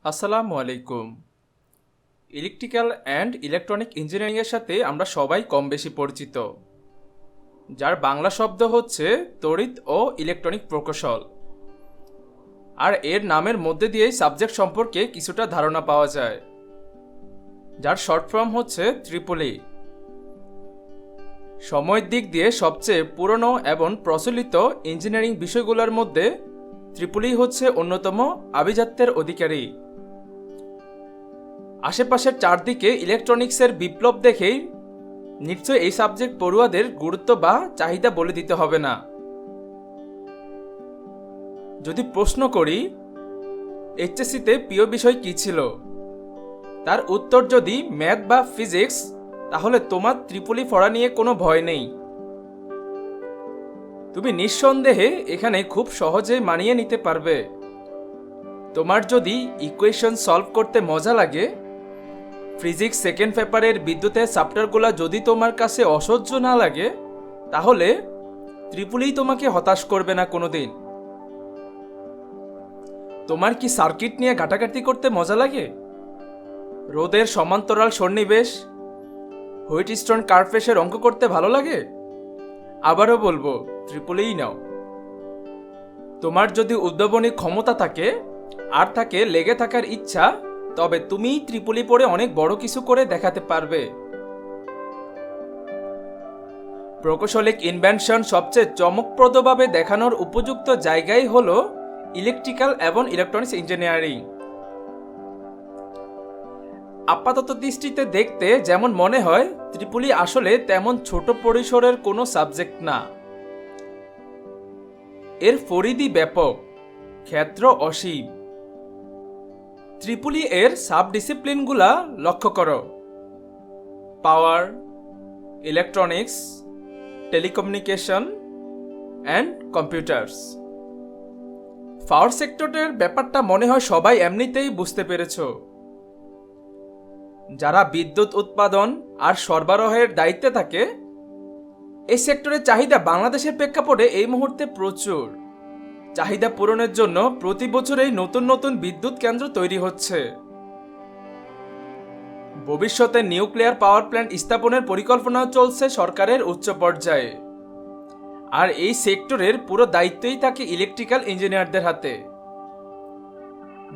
আসসালামু আলাইকুম। Electrical and electronic ইঞ্জিনিয়ারিংয়ের সাথে আমরা সবাই কম বেশি পরিচিত, যার বাংলা শব্দ হচ্ছে তড়িৎ ও ইলেকট্রনিক প্রকৌশল। আর এর নামের মধ্যে দিয়েই সাবজেক্ট সম্পর্কে কিছুটা ধারণা পাওয়া যায়, যার শর্ট ফর্ম হচ্ছে ত্রিপলি। সময়ের দিক দিয়ে সবচেয়ে পুরনো এবং প্রচলিত ইঞ্জিনিয়ারিং বিষয়গুলোর মধ্যে ত্রিপলি হচ্ছে অন্যতম আভিজাত্যের অধিকারী। আশেপাশের চারদিকে ইলেকট্রনিক্সের বিপ্লব দেখেই নিশ্চয়ই এই সাবজেক্ট পড়ুয়াদের গুরুত্ব বা চাহিদা বলে দিতে হবে না। যদি প্রশ্ন করি এইচএসসিতে প্রিয় বিষয় কি ছিল, তার উত্তর যদি ম্যাথ বা ফিজিক্স, তাহলে তোমার ত্রিপলি পড়া নিয়ে কোনো ভয় নেই। তুমি নিঃসন্দেহে এখানে খুব সহজে মানিয়ে নিতে পারবে। তোমার যদি ইকুয়েশন সলভ করতে মজা লাগে, ফিজিক্স সেকেন্ড পেপারের বিদ্যুতের চ্যাপ্টারগুলো যদি তোমার কাছে অসহ্য না লাগে, তাহলে ত্রিপলিই তোমাকে হতাশ করবে না কোনোদিন। তোমার কি সার্কিট নিয়ে ঘাটাঘাটি করতে মজা লাগে? রোদের সমান্তরাল সন্নিবেশ, হুইটস্টোন কার্ভেসের অঙ্ক করতে ভালো লাগে? আবারও বলবো, ত্রিপলিই নাও। তোমার যদি উদ্ভাবনী ক্ষমতা থাকে আর থাকে লেগে থাকার ইচ্ছা, তবে তুমি ত্রিপলি পড়ে অনেক বড় কিছু করে দেখাতে পারবে। প্রকৌশলিক ইনভেনশন সবচেয়ে চমকপ্রদভাবে দেখানোর উপযুক্ত জায়গাই হলো ইলেকট্রিক্যাল এবং ইলেকট্রনিক্স ইঞ্জিনিয়ারিং। আপাতত দৃষ্টিতে দেখতে যেমন মনে হয়, ত্রিপলি আসলে তেমন ছোট পরিসরের কোনো সাবজেক্ট না। এর পরিধি ব্যাপক, ক্ষেত্র অসীম। ত্রিপলি এর সাব ডিসিপ্লিনগুলা লক্ষ্য করো: পাওয়ার, ইলেকট্রনিক্স, টেলিকমিউনিকেশন অ্যান্ড কম্পিউটার্স। পাওয়ার সেক্টরের ব্যাপারটা মনে হয় সবাই এমনিতেই বুঝতে পেরেছ। যারা বিদ্যুৎ উৎপাদন আর সরবরাহের দায়িত্বে থাকে, এই সেক্টরের চাহিদা বাংলাদেশের প্রেক্ষাপটে এই মুহূর্তে প্রচুর। চাহিদা পূরণের জন্য প্রতি বছরেই নতুন নতুন বিদ্যুৎ কেন্দ্র তৈরি হচ্ছে। ভবিষ্যতে নিউক্লিয়ার পাওয়ার প্ল্যান্ট স্থাপনের পরিকল্পনা চলছে সরকারের উচ্চ পর্যায়ে। আর এই সেক্টরের পুরো দায়িত্বই থাকে ইলেকট্রিক্যাল ইঞ্জিনিয়ারদের হাতে,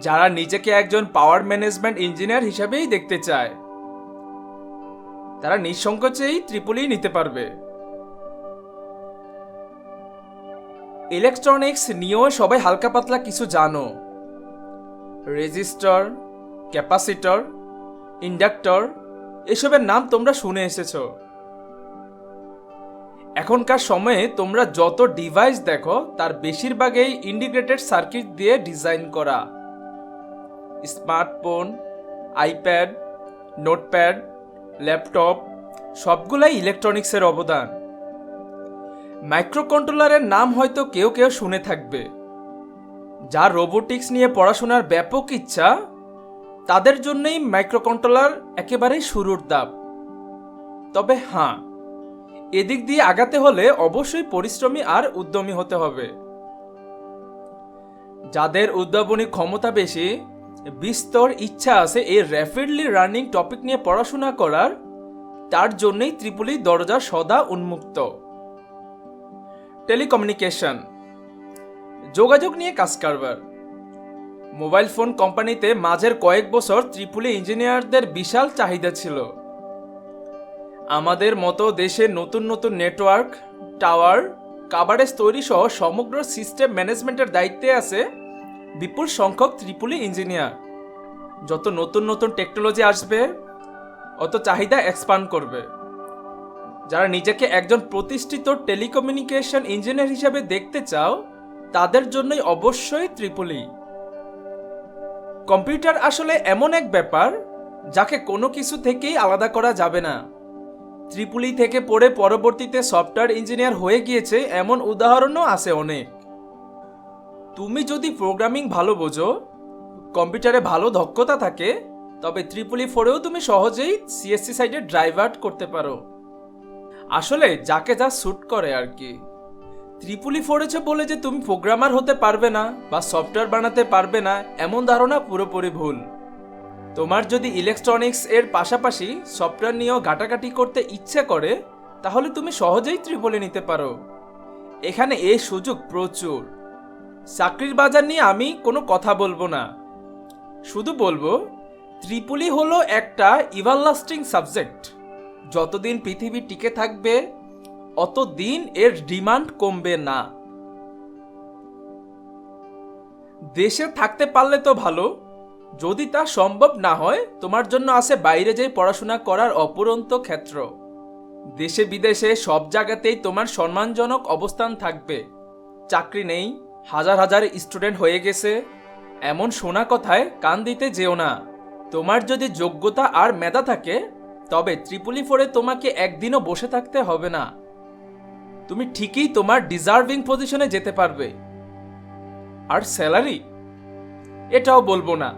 যারা নিজেকে একজন পাওয়ার ম্যানেজমেন্ট ইঞ্জিনিয়ার হিসেবেই দেখতে চায়। তারা নিঃসংকোচেই ত্রিপলি নিতে পারবে। ইলেকট্রনিক্স নিয়েও সবাই হালকা পাতলা কিছু জানো। রেজিস্টর, ক্যাপাসিটর, ইন্ডাক্টর, এসবের নাম তোমরা শুনে এসেছো। এখনকার সময়ে তোমরা যত ডিভাইস দেখো, তার বেশিরভাগই ইন্টিগ্রেটেড সার্কিট দিয়ে ডিজাইন করা। স্মার্টফোন, আইপ্যাড, নোটপ্যাড, ল্যাপটপ, সবগুলাই ইলেকট্রনিক্সের অবদান। মাইক্রোকন্ট্রোলারের নাম হয়তো কেউ কেউ শুনে থাকবে। যার রোবোটিক্স নিয়ে পড়াশোনার ব্যাপক ইচ্ছা, তাদের জন্যই মাইক্রোকন্ট্রোলার একেবারেই শুরুর ধাপ। তবে হ্যাঁ, এদিক দিয়ে আগাতে হলে অবশ্যই পরিশ্রমী আর উদ্যমী হতে হবে। যাদের উদ্ভাবনী ক্ষমতা বেশি, বিস্তর ইচ্ছা আছে এই র্যাপিডলি রানিং টপিক নিয়ে পড়াশোনা করার, তার জন্যই ত্রিপলি দরজা সদা উন্মুক্ত। টেলিকমিউনিকেশন, যোগাযোগ নিয়ে কাজ কারবার। মোবাইল ফোন কোম্পানিতে মাঝের কয়েক বছর ত্রিপলি ইঞ্জিনিয়ারদের বিশাল চাহিদা ছিল। আমাদের মতো দেশে নতুন নতুন নেটওয়ার্ক, টাওয়ার, কাভারেজ তৈরি সহ সমগ্র সিস্টেম ম্যানেজমেন্টের দায়িত্বে আছে বিপুল সংখ্যক ত্রিপলি ইঞ্জিনিয়ার। যত নতুন নতুন টেকনোলজি আসবে, অত চাহিদা এক্সপান্ড করবে। যারা নিজেকে একজন প্রতিষ্ঠিত টেলিকমিউনিকেশন ইঞ্জিনিয়ার হিসেবে দেখতে চাও, তাদের জন্যই অবশ্যই ত্রিপলি। কম্পিউটার আসলে এমন এক ব্যাপার, যাকে কোনো কিছু থেকেই আলাদা করা যাবে না। ত্রিপলি থেকে পড়ে পরবর্তীতে সফটওয়্যার ইঞ্জিনিয়ার হয়ে গিয়েছে এমন উদাহরণও আছে অনেক। তুমি যদি প্রোগ্রামিং ভালো বোঝো, কম্পিউটারে ভালো দক্ষতা থাকে, তবে ত্রিপলি পড়েও তুমি সহজেই সিএসসি সাইডে ড্রাইভ আউট করতে পারো। আসলে যাকে যা স্যুট করে আর কি। ত্রিপুলি পড়েছে বলে যে তুমি প্রোগ্রামার হতে পারবে না বা সফটওয়্যার বানাতে পারবে না এমন ধারণা পুরোপুরি ভুল। তোমার যদি ইলেকট্রনিক্স এর পাশাপাশি সফটওয়্যার নিয়েও ঘাটাঘাটি করতে ইচ্ছে করে তাহলে তুমি সহজেই ত্রিপলি নিতে পারো। এখানে এই সুযোগ প্রচুর। চাকরির বাজার নিয়ে আমি কোনো কথা বলবো না, শুধু বলবো ত্রিপলি হলো একটা এভারলাস্টিং সাবজেক্ট। যতদিন পৃথিবী টিকে থাকবে অতদিন এর ডিমান্ড কমবে না। দেশে থাকতে পারলে তো ভালো, যদি তা সম্ভব না হয় তোমার জন্য আছে বাইরে যেয়ে পড়াশোনা করার অপুরন্ত ক্ষেত্র। দেশে বিদেশে সব জায়গাতেই তোমার সম্মানজনক অবস্থান থাকবে। চাকরি নেই, হাজার হাজার স্টুডেন্ট হয়ে গেছে এমন শোনা কথায় কান দিতে যেও না। তোমার যদি যোগ্যতা আর মেধা থাকে তবে ত্রিপলি পড়ে তোমাকে একদিনও বসে থাকতে হবে না। তুমি ঠিকই তোমার ডিজার্ভিং পজিশনে যেতে পারবে। আর স্যালারি, এটাও বলবো না,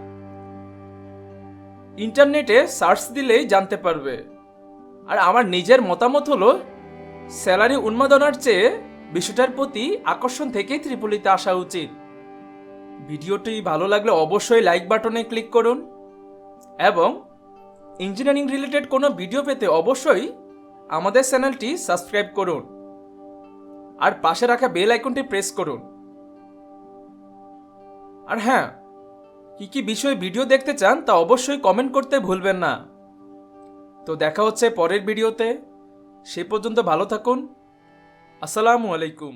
ইন্টারনেটে সার্চ দিলেই জানতে পারবে। আর আমার নিজের মতামত হলো স্যালারি উন্মাদনার চেয়ে বিষয়টার প্রতি আকর্ষণ থেকেই ত্রিপলিতে আসা উচিত। ভিডিওটি ভালো লাগলে অবশ্যই লাইক বাটনে ক্লিক করুন এবং ইঞ্জিনিয়ারিং রিলেটেড কোনো ভিডিও পেতে অবশ্যই আমাদের চ্যানেলটি সাবস্ক্রাইব করুন আর পাশে রাখা বেল আইকনটি প্রেস করুন। আর হ্যাঁ, কি বিষয়ে ভিডিও দেখতে চান তা অবশ্যই কমেন্ট করতে ভুলবেন না। তো দেখা হচ্ছে পরের ভিডিওতে, সে পর্যন্ত ভালো থাকুন। আসসালামু আলাইকুম।